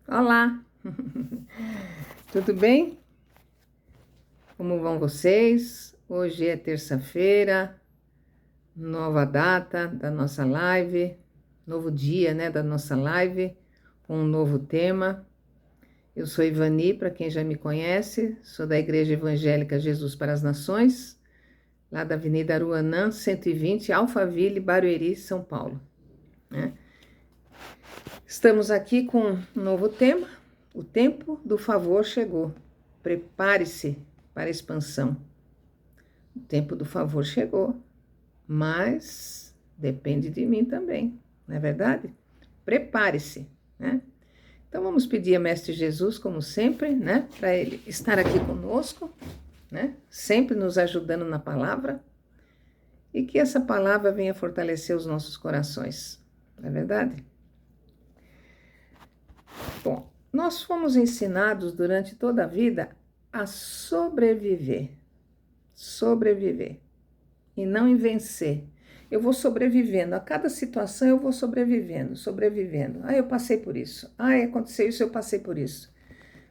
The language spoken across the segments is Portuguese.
Olá, tudo bem? Como vão vocês? Hoje é terça-feira, nova data da nossa live, novo dia, da nossa live, com um novo tema. Eu sou Ivani, para quem já me conhece, sou da Igreja Evangélica Jesus para as Nações, lá da Avenida Aruanã, 120, Alphaville, Barueri, São Paulo, né? Estamos aqui com um novo tema. O tempo do favor chegou. Prepare-se para a expansão. O tempo do favor chegou, mas depende de mim também, não é verdade? Prepare-se, né? Então vamos pedir a Mestre Jesus, como sempre, né, para Ele estar aqui conosco, né, sempre nos ajudando na palavra, e que essa palavra venha fortalecer os nossos corações, não é verdade? Bom, nós fomos ensinados durante toda a vida a sobreviver, e não em vencer. Eu vou sobrevivendo, a cada situação eu vou sobrevivendo. Ah, eu passei por isso. Ah, aconteceu isso, eu passei por isso.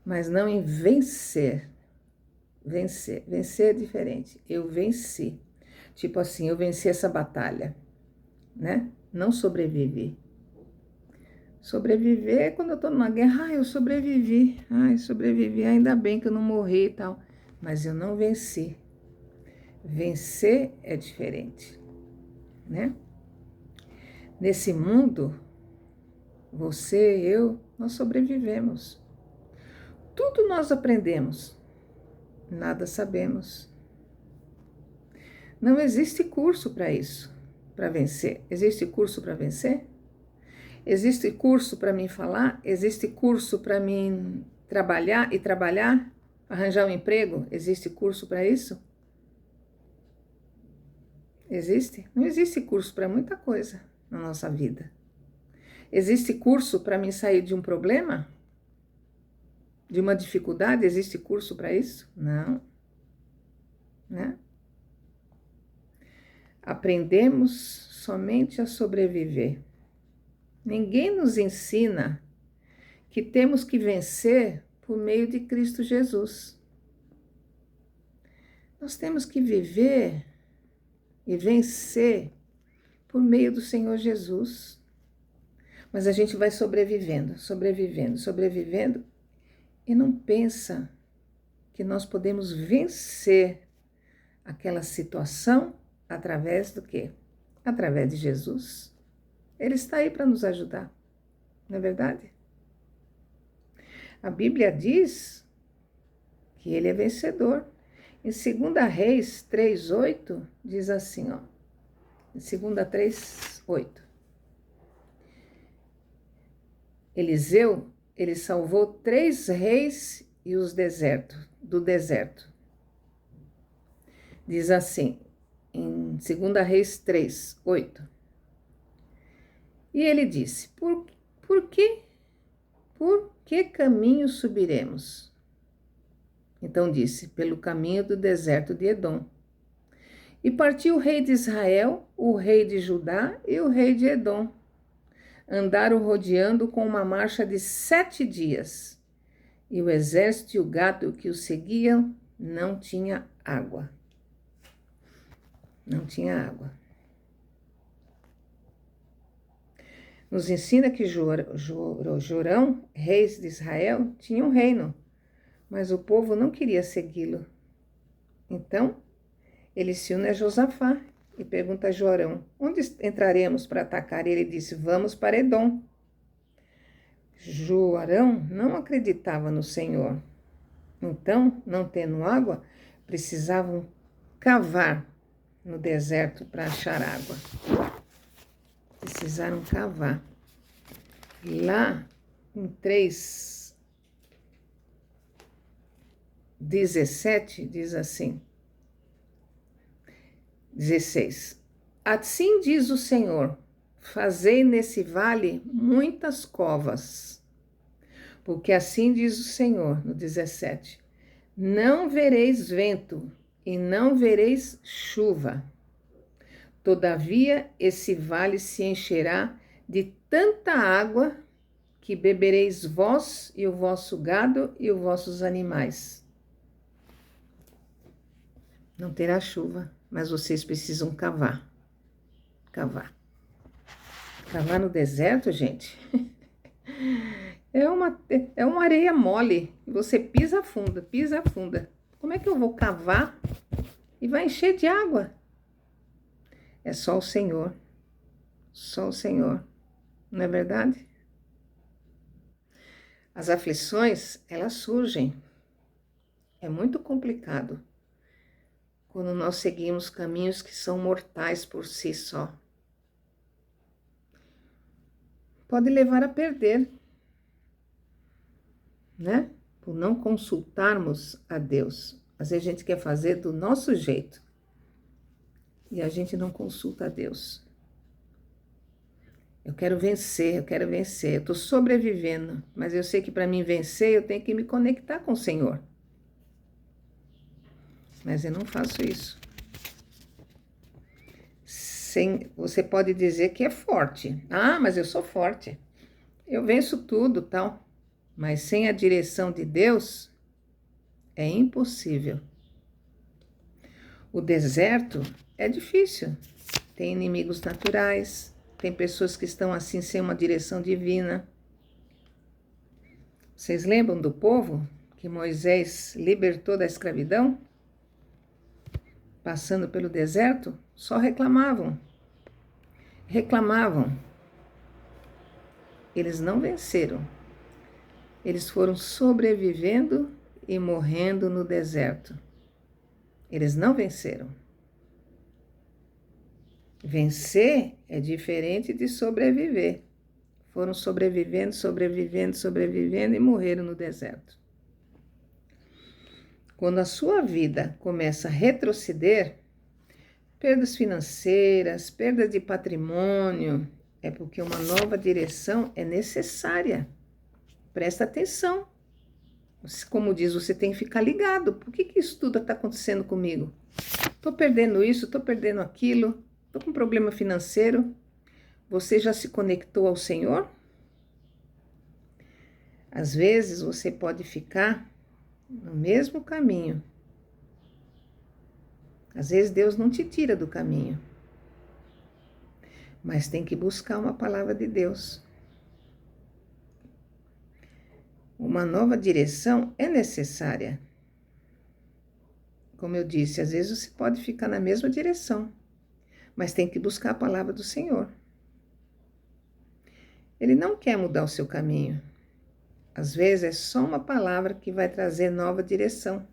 Mas não em vencer. Vencer é diferente. Eu venci. Tipo assim, eu venci essa batalha, né? Não sobrevivi. Sobreviver é quando eu tô numa guerra. Ah, eu sobrevivi. Ah, eu sobrevivi. Ainda bem que eu não morri e tal. Mas eu não venci. Vencer é diferente, né? Nesse mundo, você, eu, nós sobrevivemos. Tudo nós aprendemos, nada sabemos. Não existe curso para isso, para vencer. Existe curso para vencer? Existe curso para mim falar? Existe curso para mim trabalhar, arranjar um emprego? Existe curso para isso? Existe? Não existe curso para muita coisa na nossa vida. Existe curso para mim sair de um problema? De uma dificuldade? Existe curso para isso? Não, né? Aprendemos somente a sobreviver. Ninguém nos ensina que temos que vencer por meio de Cristo Jesus. Nós temos que viver e vencer por meio do Senhor Jesus. Mas a gente vai sobrevivendo e não pensa que nós podemos vencer aquela situação através do quê? Através de Jesus. Ele está aí para nos ajudar, não é verdade? A Bíblia diz que ele é vencedor. Em 2 Reis 3:8 diz assim, ó. Em 2 3:8. Eliseu, ele salvou 3 reis e os do deserto. Diz assim, em 2 Reis 3:8. E ele disse, por que caminho subiremos? Então disse, pelo caminho do deserto de Edom. E partiu o rei de Israel, o rei de Judá e o rei de Edom. Andaram rodeando com uma marcha de 7 dias. E o exército e o gado que o seguiam não tinha água. Não tinha água. Nos ensina que Jorão, reis de Israel, tinha um reino, mas o povo não queria segui-lo. Então, ele se une a Josafá e pergunta a Jorão, onde entraremos para atacar? E ele disse, vamos para Edom. Jorão não acreditava no Senhor. Então, não tendo água, precisavam cavar no deserto para achar água. Precisaram cavar. Lá em 3:17 diz assim, 16. Assim diz o Senhor, fazei nesse vale muitas covas, porque assim diz o Senhor, no 17, não vereis vento e não vereis chuva. Todavia, esse vale se encherá de tanta água que bebereis vós e o vosso gado e os vossos animais. Não terá chuva, mas vocês precisam cavar. Cavar. Cavar no deserto, gente, é uma areia mole. Você pisa afunda, pisa afunda. Como é que eu vou cavar e vai encher de água? É só o Senhor. Só o Senhor. Não é verdade? As aflições, elas surgem. É muito complicado quando nós seguimos caminhos que são mortais por si só. Pode levar a perder, né? Por não consultarmos a Deus. Às vezes a gente quer fazer do nosso jeito e a gente não consulta a Deus. Eu quero vencer, eu estou sobrevivendo, mas eu sei que para mim vencer eu tenho que me conectar com o Senhor. Mas eu não faço isso. Você pode dizer que é forte. Ah, mas eu sou forte. Eu venço tudo, tal. Mas sem a direção de Deus, é impossível. O deserto é difícil. Tem inimigos naturais, tem pessoas que estão assim sem uma direção divina. Vocês lembram do povo que Moisés libertou da escravidão? Passando pelo deserto, só reclamavam. Reclamavam. Eles não venceram. Eles foram sobrevivendo e morrendo no deserto. Eles não venceram. Vencer é diferente de sobreviver. Foram sobrevivendo, sobrevivendo, sobrevivendo e morreram no deserto. Quando a sua vida começa a retroceder, perdas financeiras, perda de patrimônio, é porque uma nova direção é necessária. Presta atenção. Como diz, você tem que ficar ligado. Por que isso tudo está acontecendo comigo? Estou perdendo isso, estou perdendo aquilo, estou com problema financeiro. Você já se conectou ao Senhor? Às vezes você pode ficar no mesmo caminho. Às vezes Deus não te tira do caminho. Mas tem que buscar uma palavra de Deus. Uma nova direção é necessária. Como eu disse, às vezes você pode ficar na mesma direção, mas tem que buscar a palavra do Senhor. Ele não quer mudar o seu caminho. Às vezes é só uma palavra que vai trazer nova direção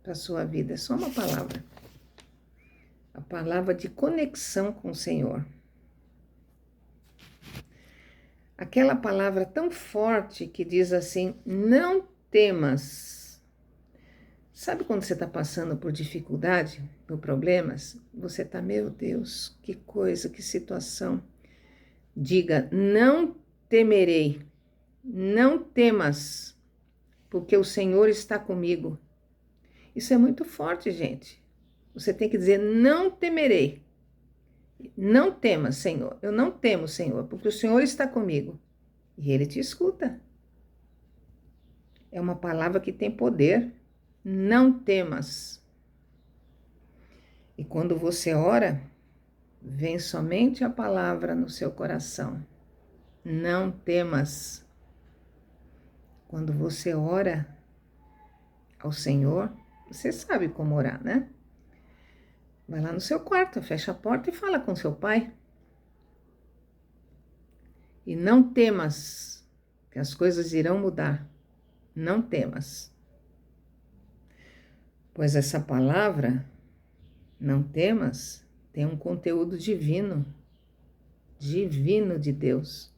para a sua vida. É só uma palavra. A palavra de conexão com o Senhor. Aquela palavra tão forte que diz assim, não temas. Sabe quando você está passando por dificuldade, por problemas? Você está, meu Deus, que coisa, que situação. Diga, não temerei, não temas, porque o Senhor está comigo. Isso é muito forte, gente. Você tem que dizer, não temerei. Não temas, Senhor. Eu não temo, Senhor, porque o Senhor está comigo. E Ele te escuta. É uma palavra que tem poder. Não temas. E quando você ora, vem somente a palavra no seu coração. Não temas. Quando você ora ao Senhor, você sabe como orar, né? Vai lá no seu quarto, fecha a porta e fala com seu pai. E não temas, que as coisas irão mudar. Não temas. Pois essa palavra, não temas, tem um conteúdo divino. Divino de Deus.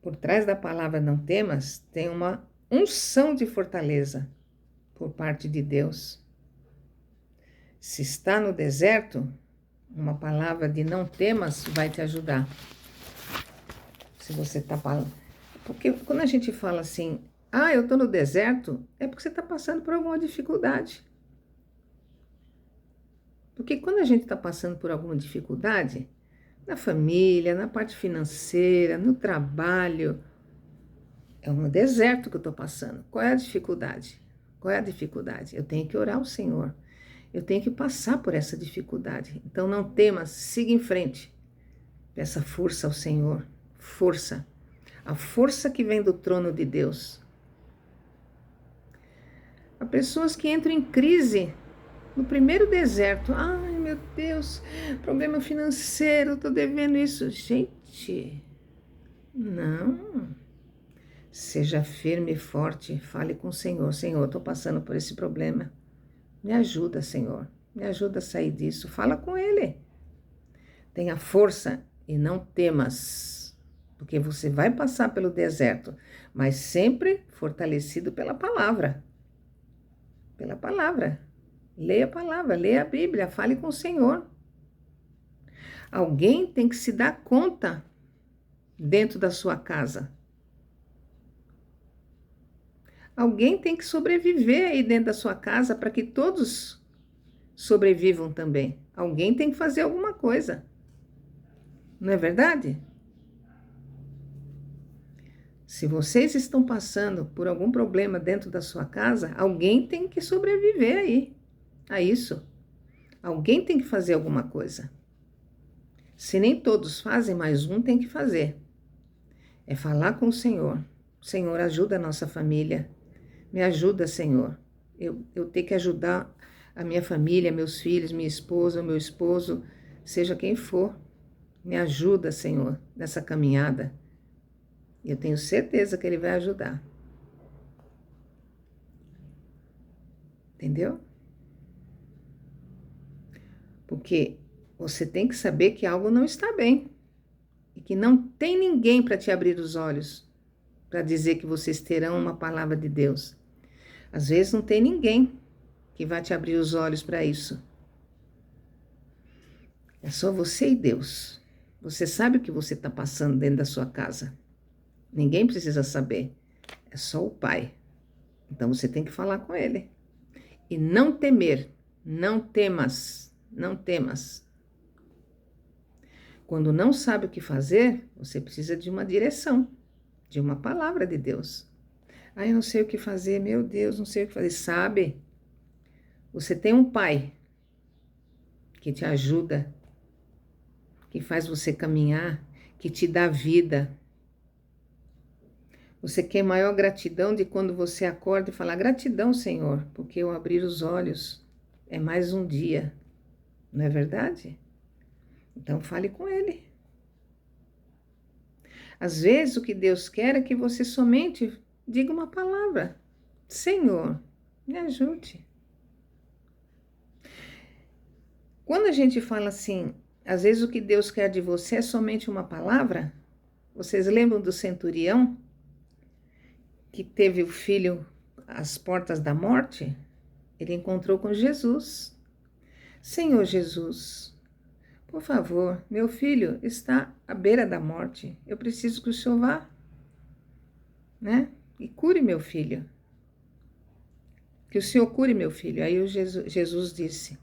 Por trás da palavra não temas, tem uma unção de fortaleza por parte de Deus. Se está no deserto, uma palavra de não temas vai te ajudar. Se você está falando. Porque quando a gente fala assim, eu estou no deserto, é porque você está passando por alguma dificuldade. Porque quando a gente está passando por alguma dificuldade, na família, na parte financeira, no trabalho. É um deserto que eu estou passando. Qual é a dificuldade? Qual é a dificuldade? Eu tenho que orar ao Senhor. Eu tenho que passar por essa dificuldade. Então não temas, siga em frente. Peça força ao Senhor. Força. A força que vem do trono de Deus. Há pessoas que entram em crise no primeiro deserto. Ai, meu Deus, problema financeiro, estou devendo isso. Gente, não. Seja firme e forte, fale com o Senhor. Senhor, estou passando por esse problema. Me ajuda, Senhor. Me ajuda a sair disso. Fala com Ele. Tenha força e não temas, porque você vai passar pelo deserto, mas sempre fortalecido pela palavra. Pela palavra. Leia a palavra, leia a Bíblia, fale com o Senhor. Alguém tem que se dar conta dentro da sua casa. Alguém tem que sobreviver aí dentro da sua casa para que todos sobrevivam também. Alguém tem que fazer alguma coisa. Não é verdade? Se vocês estão passando por algum problema dentro da sua casa, alguém tem que sobreviver aí a isso. Alguém tem que fazer alguma coisa. Se nem todos fazem, mais um tem que fazer. É falar com o Senhor. Senhor, ajuda a nossa família. Me ajuda, Senhor. Eu tenho que ajudar a minha família, meus filhos, minha esposa, meu esposo, seja quem for. Me ajuda, Senhor, nessa caminhada. Eu tenho certeza que Ele vai ajudar. Entendeu? Porque você tem que saber que algo não está bem. E que não tem ninguém para te abrir os olhos, para dizer que vocês terão uma palavra de Deus. Às vezes não tem ninguém que vai te abrir os olhos para isso. É só você e Deus. Você sabe o que você está passando dentro da sua casa. Ninguém precisa saber. É só o Pai. Então você tem que falar com Ele. E não temer. Não temas. Não temas. Quando não sabe o que fazer, você precisa de uma direção, de uma palavra de Deus. Ah, eu não sei o que fazer, meu Deus, não sei o que fazer. Sabe? Você tem um Pai que te ajuda, que faz você caminhar, que te dá vida. Você quer maior gratidão de quando você acorda e fala, gratidão, Senhor, porque eu abri os olhos. É mais um dia. Não é verdade? Então fale com Ele. Às vezes o que Deus quer é que você somente diga uma palavra. Senhor, me ajude. Quando a gente fala assim, às vezes o que Deus quer de você é somente uma palavra. Vocês lembram do centurião que teve o filho às portas da morte? Ele encontrou com Jesus. Senhor Jesus, por favor, meu filho está à beira da morte. Eu preciso que o Senhor vá, né? E cure meu filho. Que o Senhor cure meu filho. Aí Jesus disse,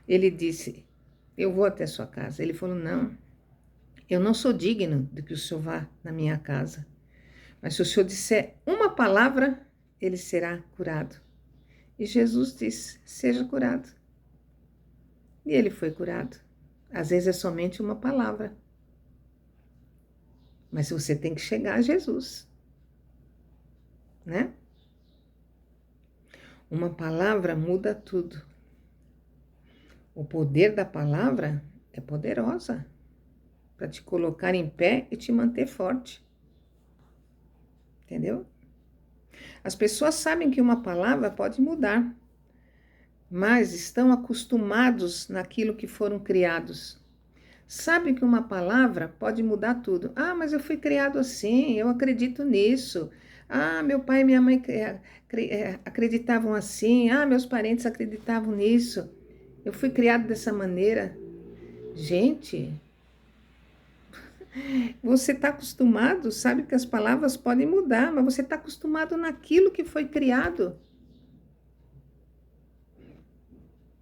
ele disse, eu vou até sua casa. Ele falou, não, eu não sou digno de que o Senhor vá na minha casa. Mas se o Senhor disser uma palavra, ele será curado. E Jesus disse, seja curado. E ele foi curado. Às vezes é somente uma palavra. Mas você tem que chegar a Jesus, né? Uma palavra muda tudo. O poder da palavra é poderosa para te colocar em pé e te manter forte. Entendeu? As pessoas sabem que uma palavra pode mudar, mas estão acostumados naquilo que foram criados. Sabe que uma palavra pode mudar tudo. Ah, mas eu fui criado assim, eu acredito nisso. Ah, meu pai e minha mãe acreditavam assim. Ah, meus parentes acreditavam nisso. Eu fui criado dessa maneira. Gente, você está acostumado, sabe que as palavras podem mudar, mas você está acostumado naquilo que foi criado.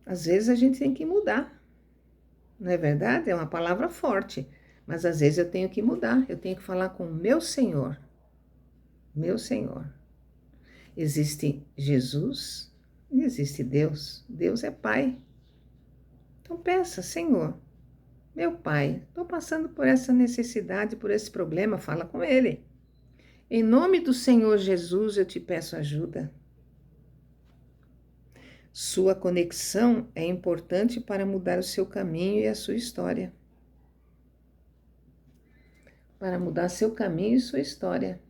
Às vezes a gente tem que mudar, Não é verdade? É uma palavra forte. Mas às vezes eu tenho que mudar. Eu tenho que falar com o meu Senhor. Meu Senhor. Existe Jesus e existe Deus. Deus é Pai. Então peça, Senhor, meu Pai, estou passando por essa necessidade, por esse problema, fala com Ele. Em nome do Senhor Jesus, eu te peço ajuda. Sua conexão é importante para mudar o seu caminho e a sua história. Para mudar seu caminho e sua história.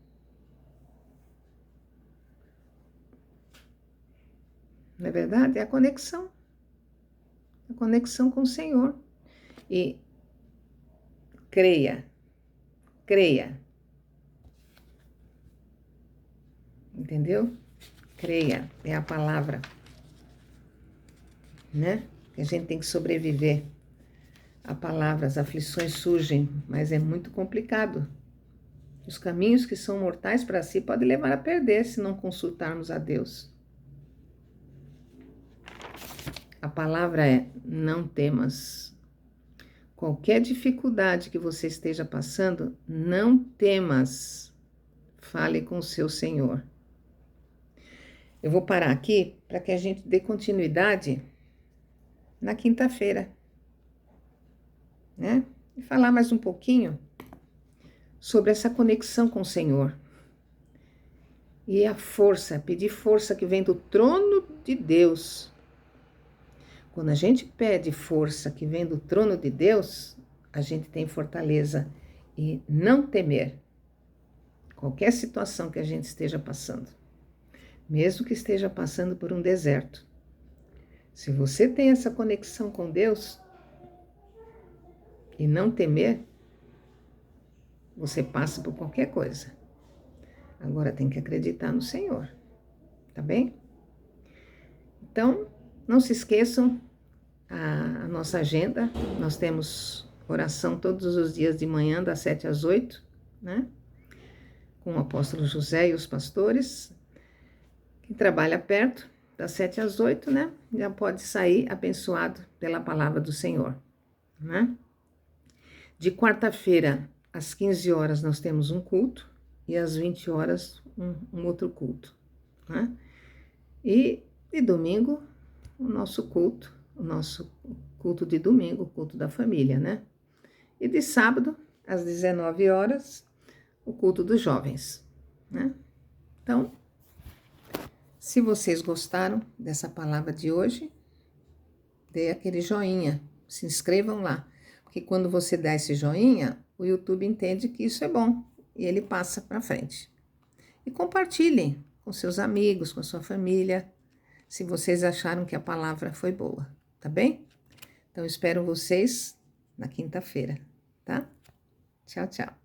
Não é verdade? É a conexão. A conexão com o Senhor. E creia. Creia. Entendeu? Creia. É a palavra. Né? Que a gente tem que sobreviver. A palavra, as aflições surgem, mas é muito complicado. Os caminhos que são mortais para si podem levar a perder se não consultarmos a Deus. A palavra é: não temas. Qualquer dificuldade que você esteja passando, não temas. Fale com o seu Senhor. Eu vou parar aqui para que a gente dê continuidade na quinta-feira, né? E falar mais um pouquinho sobre essa conexão com o Senhor. E a força, pedir força que vem do trono de Deus. Quando a gente pede força que vem do trono de Deus, a gente tem fortaleza e não temer qualquer situação que a gente esteja passando. Mesmo que esteja passando por um deserto. Se você tem essa conexão com Deus e não temer, você passa por qualquer coisa. Agora tem que acreditar no Senhor, tá bem? Então, não se esqueçam a nossa agenda. Nós temos oração todos os dias de manhã, das 7 às 8, né? Com o apóstolo José e os pastores. Quem trabalha perto, das 7 às 8, né? Já pode sair abençoado pela palavra do Senhor, né? De quarta-feira, às 15 horas, nós temos um culto. E às 20 horas, um outro culto, né? E de domingo, o nosso culto de domingo, o culto da família, né? E de sábado, às 19 horas, o culto dos jovens, né? Então, se vocês gostaram dessa palavra de hoje, dê aquele joinha, se inscrevam lá, porque quando você dá esse joinha, o YouTube entende que isso é bom e ele passa para frente. E compartilhem com seus amigos, com a sua família, se vocês acharam que a palavra foi boa, tá bem? Então, espero vocês na quinta-feira, tá? Tchau, tchau.